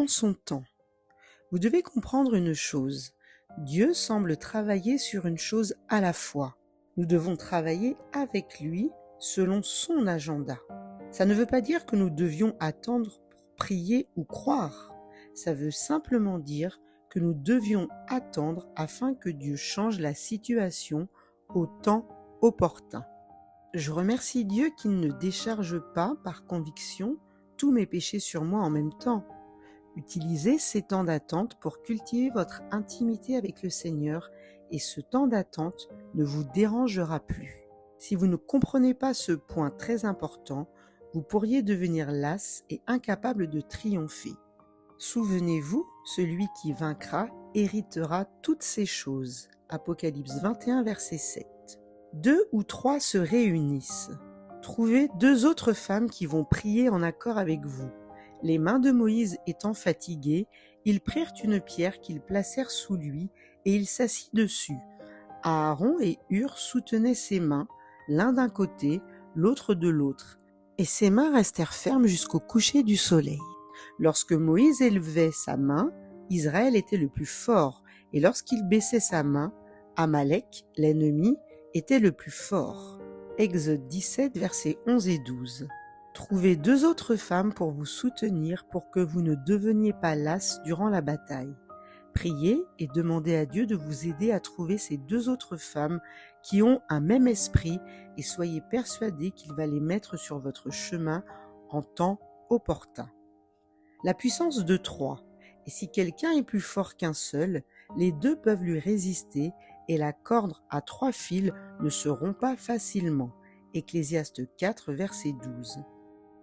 En son temps. Vous devez comprendre une chose. Dieu semble travailler sur une chose à la fois. Nous devons travailler avec lui selon son agenda. Ça ne veut pas dire que nous devions attendre pour prier ou croire. Ça veut simplement dire que nous devions attendre afin que Dieu change la situation au temps opportun. Je remercie Dieu qu'il ne décharge pas par conviction tous mes péchés sur moi en même temps. Utilisez ces temps d'attente pour cultiver votre intimité avec le Seigneur et ce temps d'attente ne vous dérangera plus. Si vous ne comprenez pas ce point très important, vous pourriez devenir las et incapable de triompher. Souvenez-vous, celui qui vaincra héritera toutes ces choses. Apocalypse 21, verset 7. 2 ou 3 se réunissent. Trouvez 2 autres femmes qui vont prier en accord avec vous. Les mains de Moïse étant fatiguées, ils prirent une pierre qu'ils placèrent sous lui et il s'assit dessus. Aaron et Hur soutenaient ses mains, l'un d'un côté, l'autre de l'autre, et ses mains restèrent fermes jusqu'au coucher du soleil. Lorsque Moïse élevait sa main, Israël était le plus fort, et lorsqu'il baissait sa main, Amalek, l'ennemi, était le plus fort. Exode 17, versets 11 et 12. Trouvez 2 autres femmes pour vous soutenir pour que vous ne deveniez pas las durant la bataille. Priez et demandez à Dieu de vous aider à trouver ces 2 autres femmes qui ont un même esprit et soyez persuadés qu'il va les mettre sur votre chemin en temps opportun. La puissance de 3. Et si quelqu'un est plus fort qu'un seul, les 2 peuvent lui résister et la corde à 3 fils ne se rompt pas facilement. Ecclésiaste 4, verset 12.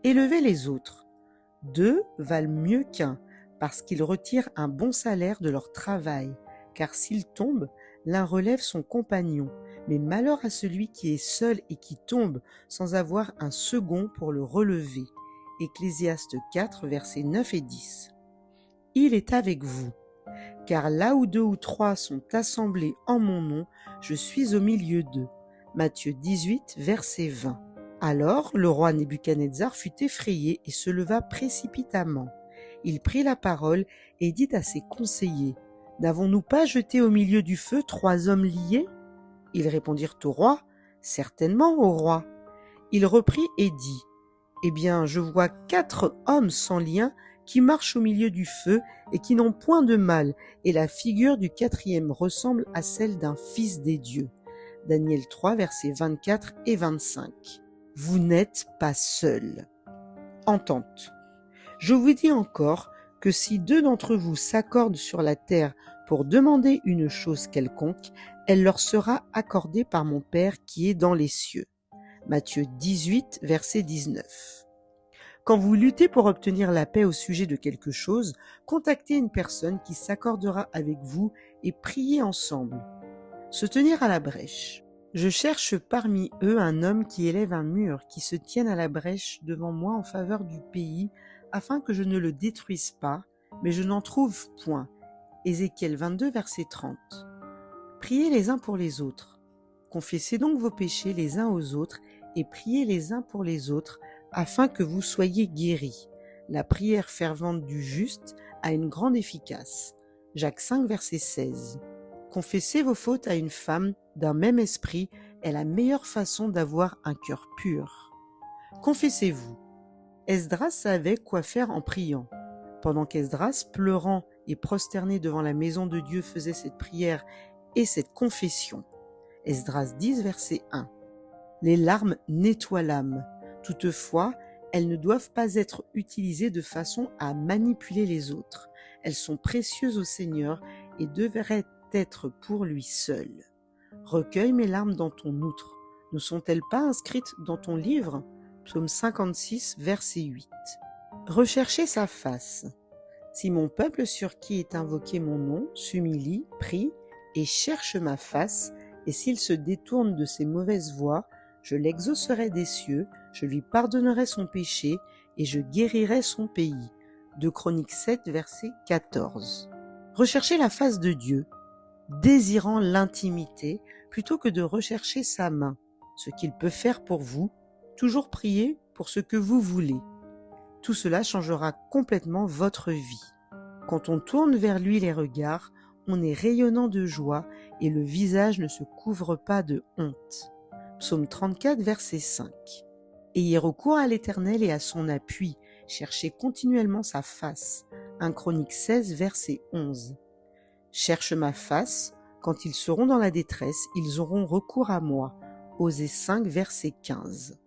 Élevez les autres. 2 valent mieux qu'un, parce qu'ils retirent un bon salaire de leur travail, car s'ils tombent, l'un relève son compagnon, mais malheur à celui qui est seul et qui tombe sans avoir un second pour le relever. Ecclésiaste 4, versets 9 et 10. Il est avec vous, car là où 2 ou 3 sont assemblés en mon nom, je suis au milieu d'eux. Matthieu 18, verset 20. Alors le roi Nebuchadnezzar fut effrayé et se leva précipitamment. Il prit la parole et dit à ses conseillers, « N'avons-nous pas jeté au milieu du feu 3 hommes liés ?» Ils répondirent au roi, « Certainement, ô roi. » Il reprit et dit, « Eh bien, je vois 4 hommes sans lien qui marchent au milieu du feu et qui n'ont point de mal, et la figure du 4e ressemble à celle d'un fils des dieux. » Daniel 3, versets 24 et 25. Vous n'êtes pas seuls. Entente. Je vous dis encore que si 2 d'entre vous s'accordent sur la terre pour demander une chose quelconque, elle leur sera accordée par mon Père qui est dans les cieux. Matthieu 18, verset 19. Quand vous luttez pour obtenir la paix au sujet de quelque chose, contactez une personne qui s'accordera avec vous et priez ensemble. Se tenir à la brèche. Je cherche parmi eux un homme qui élève un mur, qui se tienne à la brèche devant moi en faveur du pays, afin que je ne le détruise pas, mais je n'en trouve point. Ézéchiel 22, verset 30. Priez les uns pour les autres. Confessez donc vos péchés les uns aux autres et priez les uns pour les autres, afin que vous soyez guéris. La prière fervente du juste a une grande efficace. Jacques 5, verset 16. Confesser vos fautes à une femme d'un même esprit est la meilleure façon d'avoir un cœur pur. Confessez-vous. Esdras savait quoi faire en priant. Pendant qu'Esdras, pleurant et prosterné devant la maison de Dieu, faisait cette prière et cette confession. Esdras 10, verset 1. Les larmes nettoient l'âme. Toutefois, elles ne doivent pas être utilisées de façon à manipuler les autres. Elles sont précieuses au Seigneur et devraient être pour lui seul. Recueille mes larmes dans ton outre. Ne sont-elles pas inscrites dans ton livre ? Psaume 56, verset 8. Recherchez sa face. Si mon peuple sur qui est invoqué mon nom s'humilie, prie et cherche ma face, et s'il se détourne de ses mauvaises voies, je l'exaucerai des cieux, je lui pardonnerai son péché et je guérirai son pays. 2 Chroniques 7, verset 14. Recherchez la face de Dieu, désirant l'intimité plutôt que de rechercher sa main, ce qu'il peut faire pour vous. Toujours prier pour ce que vous voulez. Tout cela changera complètement votre vie. Quand on tourne vers lui les regards, on est rayonnant de joie et le visage ne se couvre pas de honte. Psaume 34, verset 5. Ayez recours à l'Éternel et à son appui, cherchez continuellement sa face. 1 Chroniques 16, verset 11. Cherche ma face, quand ils seront dans la détresse, ils auront recours à moi. Osée 5, verset 15.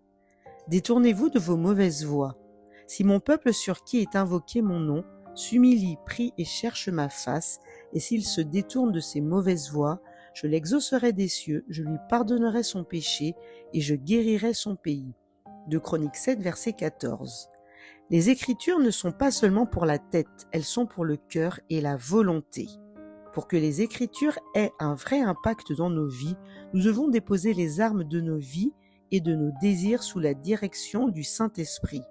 Détournez-vous de vos mauvaises voies. Si mon peuple sur qui est invoqué mon nom s'humilie, prie et cherche ma face, et s'il se détourne de ses mauvaises voies, je l'exaucerai des cieux, je lui pardonnerai son péché, et je guérirai son pays. 2 Chroniques 7, verset 14. Les Écritures ne sont pas seulement pour la tête, elles sont pour le cœur et la volonté. Pour que les Écritures aient un vrai impact dans nos vies, nous devons déposer les armes de nos vies et de nos désirs sous la direction du Saint-Esprit.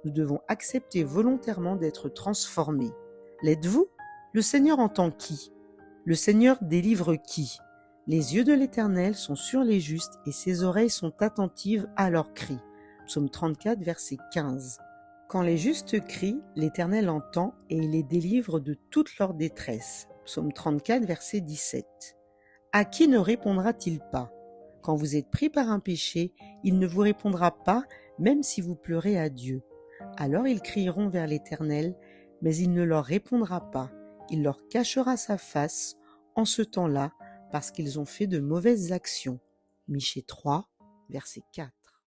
Nous devons accepter volontairement d'être transformés. L'êtes-vous? Le Seigneur entend qui? Le Seigneur délivre qui? Les yeux de l'Éternel sont sur les justes et ses oreilles sont attentives à leurs cris. Psaume 34, verset 15. Quand les justes crient, l'Éternel entend et il les délivre de toute leur détresse. Psaume 34, verset 17. À qui ne répondra-t-il pas? Quand vous êtes pris par un péché, il ne vous répondra pas, même si vous pleurez à Dieu. Alors ils crieront vers l'Éternel, mais il ne leur répondra pas. Il leur cachera sa face en ce temps-là, parce qu'ils ont fait de mauvaises actions. Michée 3, verset 4.